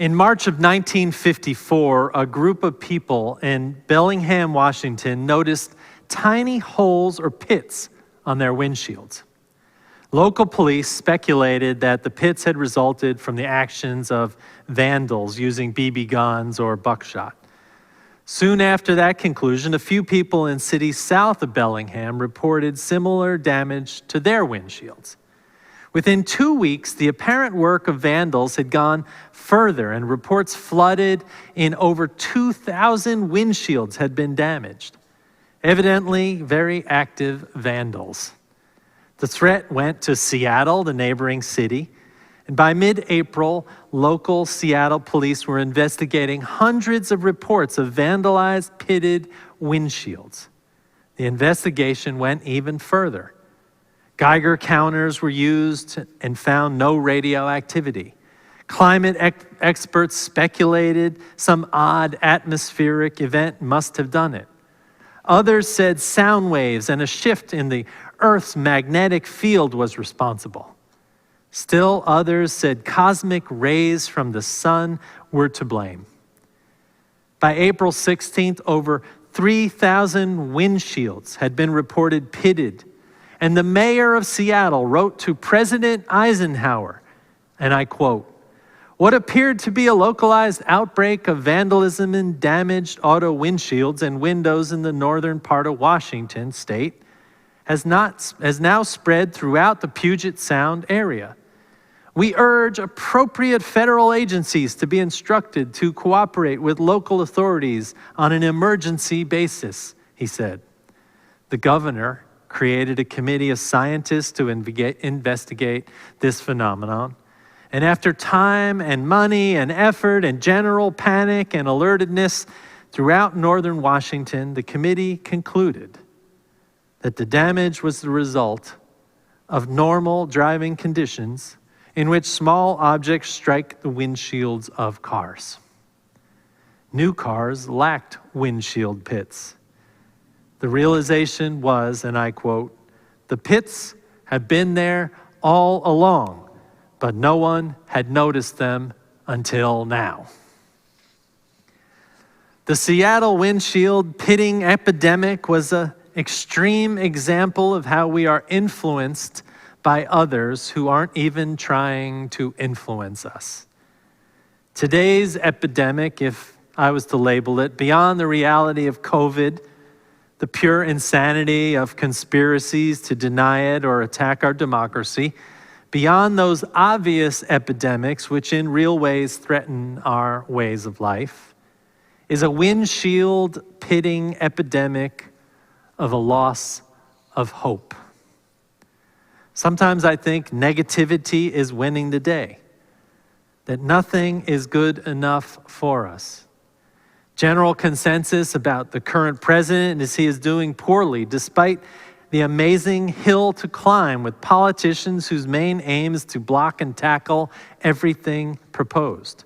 In March of 1954, a group of people in Bellingham, Washington, noticed tiny holes or pits on their windshields. Local police speculated that the pits had resulted from the actions of vandals using BB guns or buckshot. Soon after that conclusion, a few people in cities south of Bellingham reported similar damage to their windshields. Within 2 weeks, the apparent work of vandals had gone further, and reports flooded in over 2,000 windshields had been damaged. Evidently, very active vandals. The threat went to Seattle, the neighboring city, and by mid-April, local Seattle police were investigating hundreds of reports of vandalized, pitted windshields. The investigation went even further. Geiger counters were used and found no radioactivity. Climate experts speculated some odd atmospheric event must have done it. Others said sound waves and a shift in the Earth's magnetic field was responsible. Still others said cosmic rays from the sun were to blame. By April 16th, over 3,000 windshields had been reported pitted, and the mayor of Seattle wrote to President Eisenhower, and I quote, "What appeared to be a localized outbreak of vandalism and damaged auto windshields and windows in the northern part of Washington state has now spread throughout the Puget Sound area. We urge appropriate federal agencies to be instructed to cooperate with local authorities on an emergency basis," he said. The governor created a committee of scientists to investigate this phenomenon. And after time and money and effort and general panic and alertedness throughout northern Washington, the committee concluded that the damage was the result of normal driving conditions in which small objects strike the windshields of cars. New cars lacked windshield pits. The realization was, and I quote, "The pits had been there all along, but no one had noticed them until now." The Seattle windshield pitting epidemic was an extreme example of how we are influenced by others who aren't even trying to influence us. Today's epidemic, if I was to label it, beyond the reality of COVID, the pure insanity of conspiracies to deny it or attack our democracy, beyond those obvious epidemics which in real ways threaten our ways of life, is a windshield pitting epidemic of a loss of hope. Sometimes I think negativity is winning the day, that nothing is good enough for us. General consensus about the current president is he is doing poorly despite the amazing hill to climb with politicians whose main aim is to block and tackle everything proposed.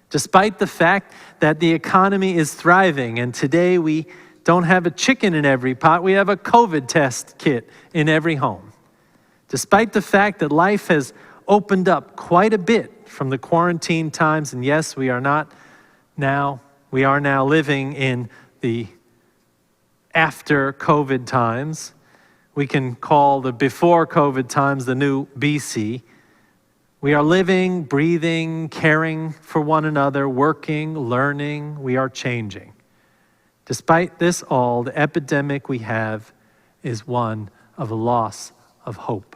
Despite the fact that the economy is thriving and today we don't have a chicken in every pot, we have a COVID test kit in every home. Despite the fact that life has opened up quite a bit from the quarantine times, and yes, we are now living in the after COVID times. We can call the before COVID times the new BC. We are living, breathing, caring for one another, working, learning. We are changing. Despite this all, the epidemic we have is one of a loss of hope.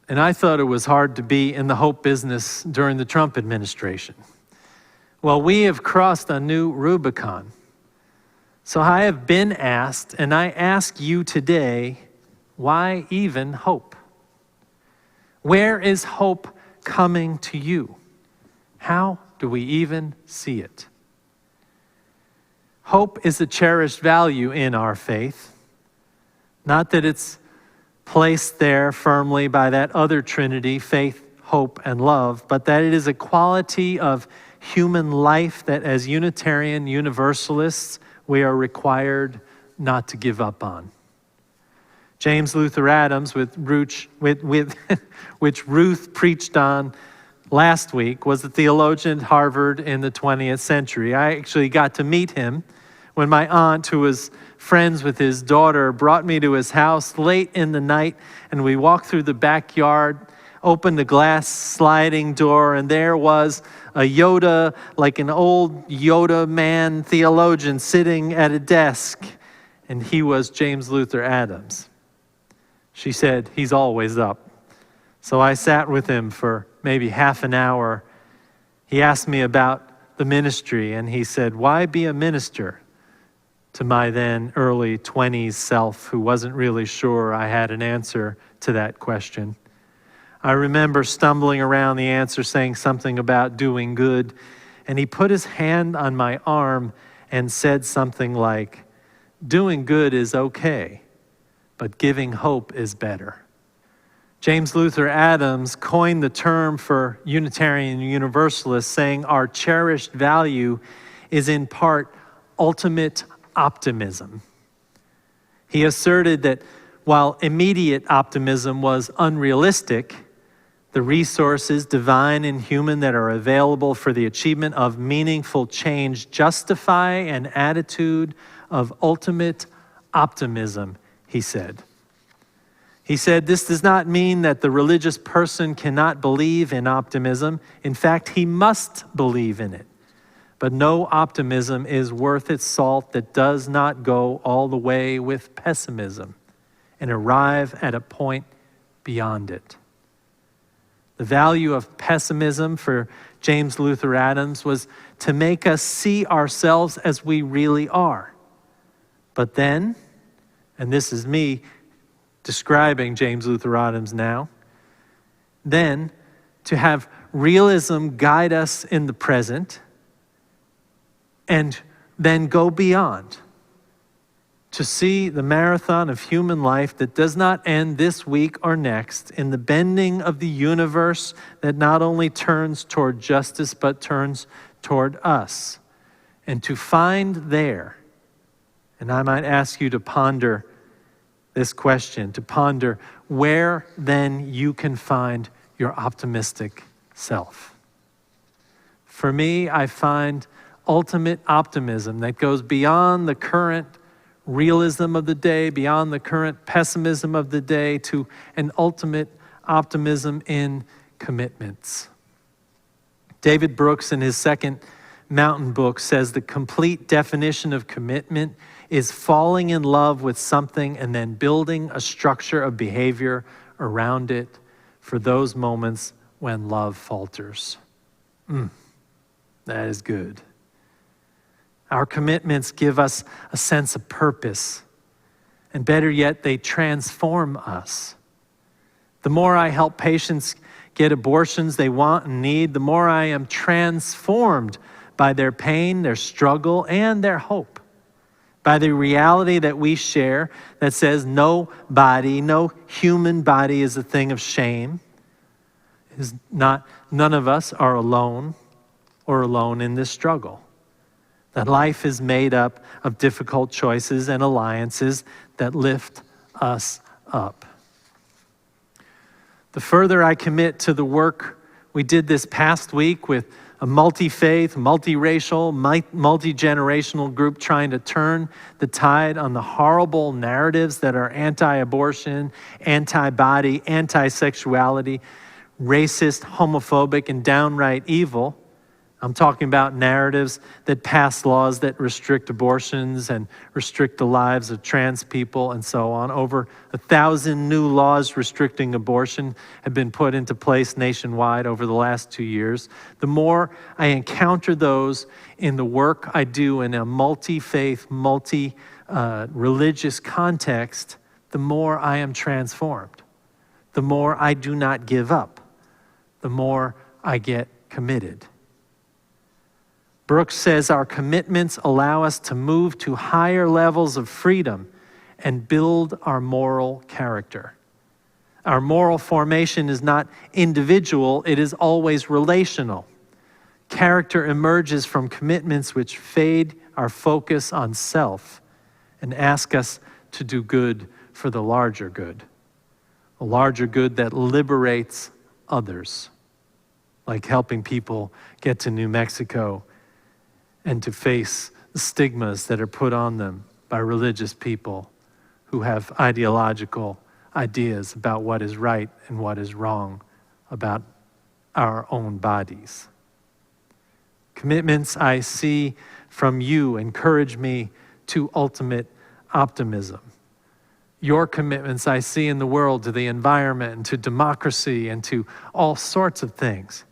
And I thought it was hard to be in the hope business during the Trump administration. Well, we have crossed a new Rubicon. So I have been asked, and I ask you today, why even hope? Where is hope coming to you? How do we even see it? Hope is a cherished value in our faith. Not that it's placed there firmly by that other Trinity, faith, hope, and love, but that it is a quality of human life that as Unitarian Universalists, we are required not to give up on. James Luther Adams, which Ruth preached on last week was a theologian at Harvard in the 20th century. I actually got to meet him when my aunt, who was friends with his daughter, brought me to his house late in the night, and we walked through the backyard, opened the glass sliding door, and there was a Yoda, like an old Yoda man theologian, sitting at a desk, and he was James Luther Adams. She said, "He's always up." So I sat with him for maybe half an hour. He asked me about the ministry, and he said, "Why be a minister?" To my then early 20s self, who wasn't really sure I had an answer to that question. I remember stumbling around the answer, saying something about doing good, and he put his hand on my arm and said something like, "Doing good is okay, but giving hope is better." James Luther Adams coined the term for Unitarian Universalists, saying our cherished value is in part ultimate optimism. He asserted that while immediate optimism was unrealistic, the resources, divine and human, that are available for the achievement of meaningful change justify an attitude of ultimate optimism, he said. He said, this does not mean that the religious person cannot believe in optimism. In fact, he must believe in it. But no optimism is worth its salt that does not go all the way with pessimism and arrive at a point beyond it. The value of pessimism for James Luther Adams was to make us see ourselves as we really are. But then, and this is me describing James Luther Adams now, then to have realism guide us in the present and then go beyond, to see the marathon of human life that does not end this week or next in the bending of the universe that not only turns toward justice but turns toward us. And to find there, and I might ask you to ponder this question, to ponder where then you can find your optimistic self. For me, I find ultimate optimism that goes beyond the current realism of the day, beyond the current pessimism of the day, to an ultimate optimism in commitments. David Brooks, in his second Mountain book, says the complete definition of commitment is falling in love with something and then building a structure of behavior around it for those moments when love falters. That is good. Our commitments give us a sense of purpose, and better yet, they transform us. The more I help patients get abortions they want and need, the more I am transformed by their pain, their struggle, and their hope. By the reality that we share that says no human body is a thing of shame. None of us are alone in this struggle. That life is made up of difficult choices and alliances that lift us up. The further I commit to the work we did this past week with a multi-faith, multi-racial, multi-generational group trying to turn the tide on the horrible narratives that are anti-abortion, anti-body, anti-sexuality, racist, homophobic, and downright evil. I'm talking about narratives that pass laws that restrict abortions and restrict the lives of trans people and so on. Over 1,000 new laws restricting abortion have been put into place nationwide over the last 2 years. The more I encounter those in the work I do in a multi-faith, multi-religious context, the more I am transformed. The more I do not give up. The more I get committed. Brooks says our commitments allow us to move to higher levels of freedom and build our moral character. Our moral formation is not individual, it is always relational. Character emerges from commitments which fade our focus on self and ask us to do good for the larger good. A larger good that liberates others. like helping people get to New Mexico and to face the stigmas that are put on them by religious people who have ideological ideas about what is right and what is wrong about our own bodies. Commitments I see from you encourage me to ultimate optimism. Your commitments I see in the world to the environment and to democracy and to all sorts of things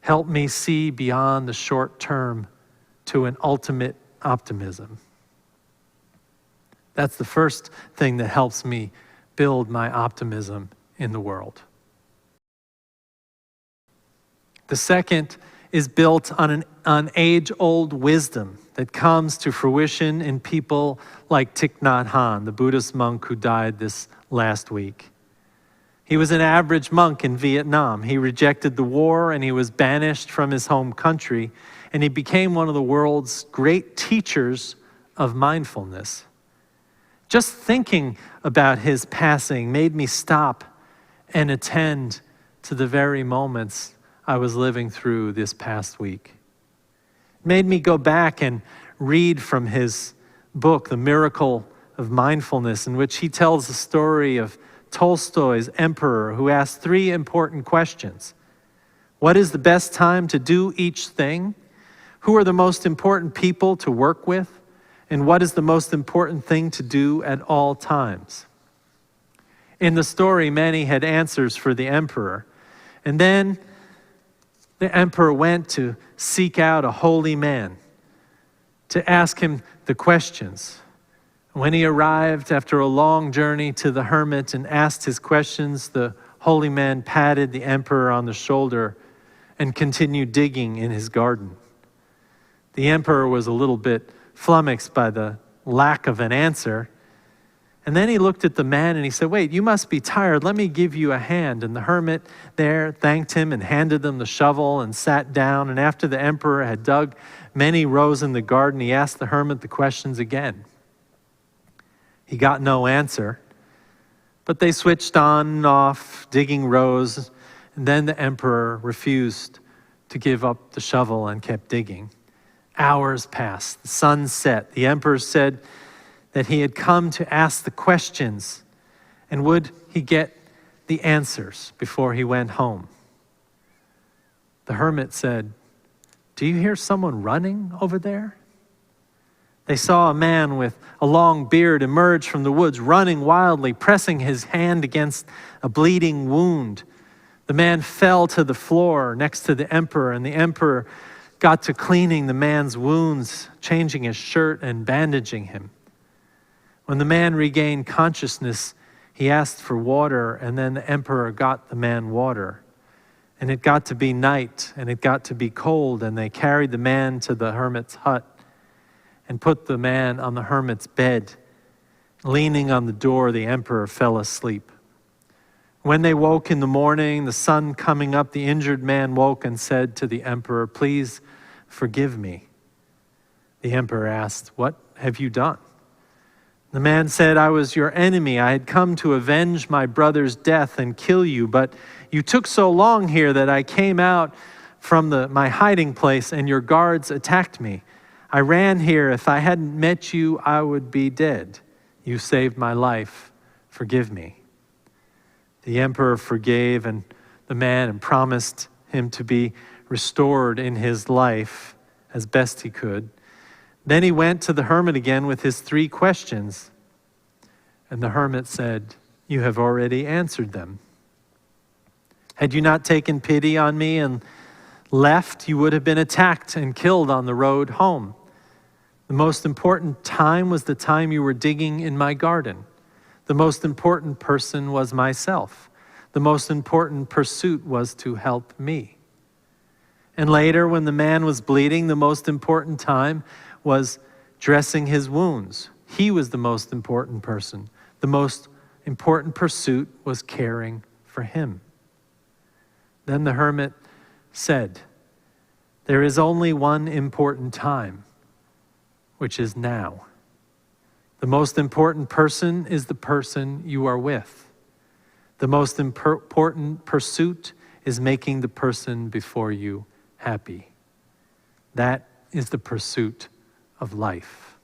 help me see beyond the short term to an ultimate optimism. That's the first thing that helps me build my optimism in the world. The second is built on an age-old wisdom that comes to fruition in people like Thich Nhat Hanh, the Buddhist monk who died this last week. He was an average monk in Vietnam. He rejected the war and he was banished from his home country, and he became one of the world's great teachers of mindfulness. Just thinking about his passing made me stop and attend to the very moments I was living through this past week. It made me go back and read from his book, The Miracle of Mindfulness, in which he tells the story of Tolstoy's emperor who asked 3 important questions. What is the best time to do each thing? Who are the most important people to work with? And what is the most important thing to do at all times? In the story, many had answers for the emperor. And then the emperor went to seek out a holy man to ask him the questions. When he arrived after a long journey to the hermit and asked his questions, the holy man patted the emperor on the shoulder and continued digging in his garden. The emperor was a little bit flummoxed by the lack of an answer. And then he looked at the man and he said, "Wait, you must be tired. Let me give you a hand." And the hermit there thanked him and handed him the shovel and sat down. And after the emperor had dug many rows in the garden, he asked the hermit the questions again. He got no answer, but they switched on and off, digging rows. And then the emperor refused to give up the shovel and kept digging. Hours passed. The sun set. The emperor said that he had come to ask the questions, and would he get the answers before he went home? The hermit said, "Do you hear someone running over there?" They saw a man with a long beard emerge from the woods, running wildly, pressing his hand against a bleeding wound. The man fell to the floor next to the emperor, and the emperor got to cleaning the man's wounds, changing his shirt and bandaging him. When the man regained consciousness, he asked for water, and then the emperor got the man water. And it got to be night, and it got to be cold, and they carried the man to the hermit's hut and put the man on the hermit's bed. Leaning on the door, the emperor fell asleep. When they woke in the morning, the sun coming up, the injured man woke and said to the emperor, "Please forgive me." The emperor asked, "What have you done?" The man said, "I was your enemy. I had come to avenge my brother's death and kill you, but you took so long here that I came out from my hiding place and your guards attacked me. I ran here. If I hadn't met you, I would be dead. You saved my life. Forgive me." The emperor forgave the man and promised him to be restored in his life as best he could. Then he went to the hermit again with his 3 questions. And the hermit said, "You have already answered them. Had you not taken pity on me and left, you would have been attacked and killed on the road home. The most important time was the time you were digging in my garden. The most important person was myself. The most important pursuit was to help me. And later, when the man was bleeding, the most important time was dressing his wounds. He was the most important person. The most important pursuit was caring for him." Then the hermit said, "There is only one important time, which is now. The most important person is the person you are with. The most important pursuit is making the person before you happy. That is the pursuit of life.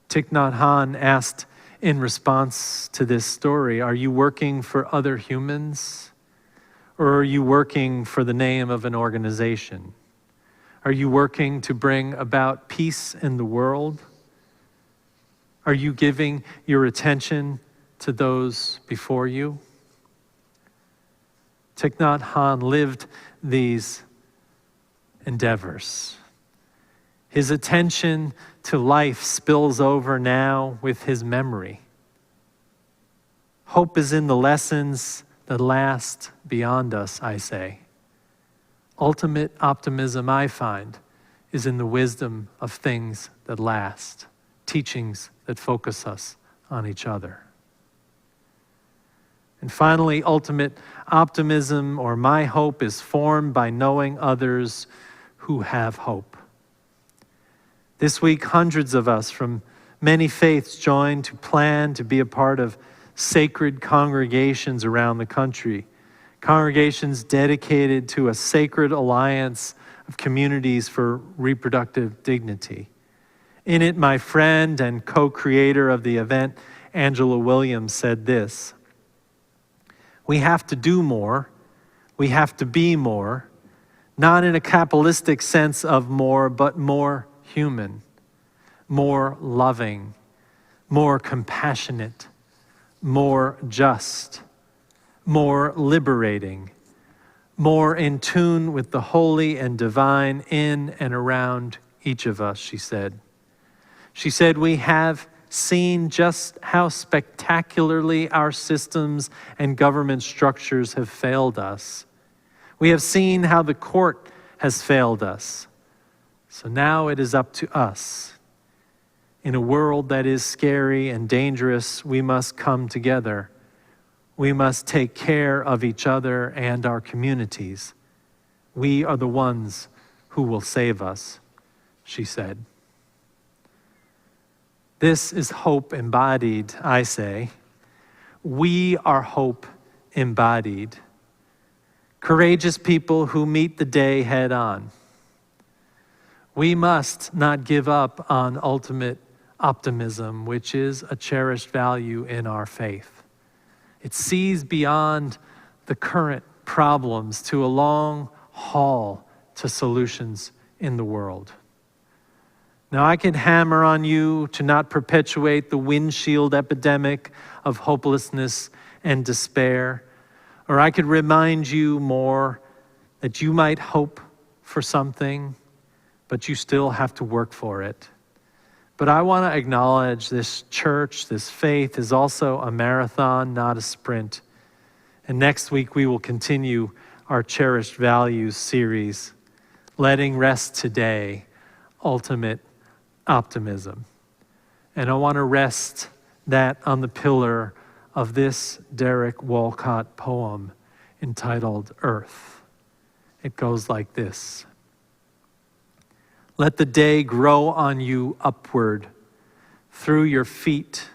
Thich Nhat Hanh asked in response to this story, are you working for other humans? Or are you working for the name of an organization? Are you working to bring about peace in the world? Are you giving your attention to those before you? Thich Nhat Hanh lived these endeavors. His attention to life spills over now with his memory. Hope is in the lessons that last beyond us, I say. Ultimate optimism, I find, is in the wisdom of things that last, teachings that focus us on each other. And finally, ultimate optimism, or my hope, is formed by knowing others who have hope. This week, hundreds of us from many faiths joined to plan to be a part of sacred congregations around the country, congregations dedicated to a sacred alliance of communities for reproductive dignity. In it, my friend and co-creator of the event, Angela Williams, said this: we have to do more, we have to be more, not in a capitalistic sense of more, but more human, more loving, more compassionate, more just, more liberating, more in tune with the holy and divine in and around each of us, she said. She said, we have seen just how spectacularly our systems and government structures have failed us. We have seen how the court has failed us. So now it is up to us. In a world that is scary and dangerous, we must come together. We must take care of each other and our communities. We are the ones who will save us, she said. This is hope embodied, I say. We are hope embodied. Courageous people who meet the day head on. We must not give up on ultimate optimism, which is a cherished value in our faith. It sees beyond the current problems to a long haul to solutions in the world. Now, I can hammer on you to not perpetuate the windshield epidemic of hopelessness and despair, or I could remind you more that you might hope for something, but you still have to work for it. But I want to acknowledge this church, this faith, is also a marathon, not a sprint. And next week we will continue our Cherished Values series, letting rest today, ultimate optimism. And I want to rest that on the pillar of this Derek Walcott poem entitled Earth. It goes like this. Let the day grow on you upward, through your feet,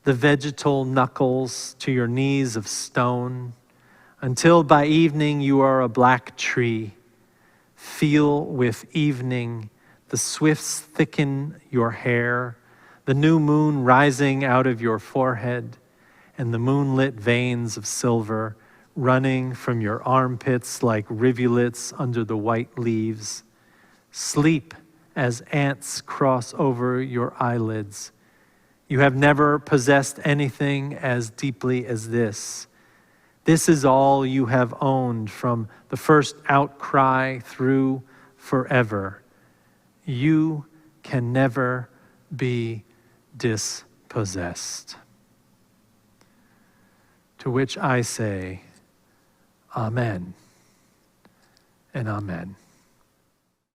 the vegetal knuckles to your knees of stone, until by evening you are a black tree. Feel with evening the swifts thicken your hair, the new moon rising out of your forehead, and the moonlit veins of silver running from your armpits like rivulets under the white leaves. Sleep as ants cross over your eyelids. You have never possessed anything as deeply as this. This is all you have owned from the first outcry through forever. You can never be dispossessed. To which I say, Amen and Amen.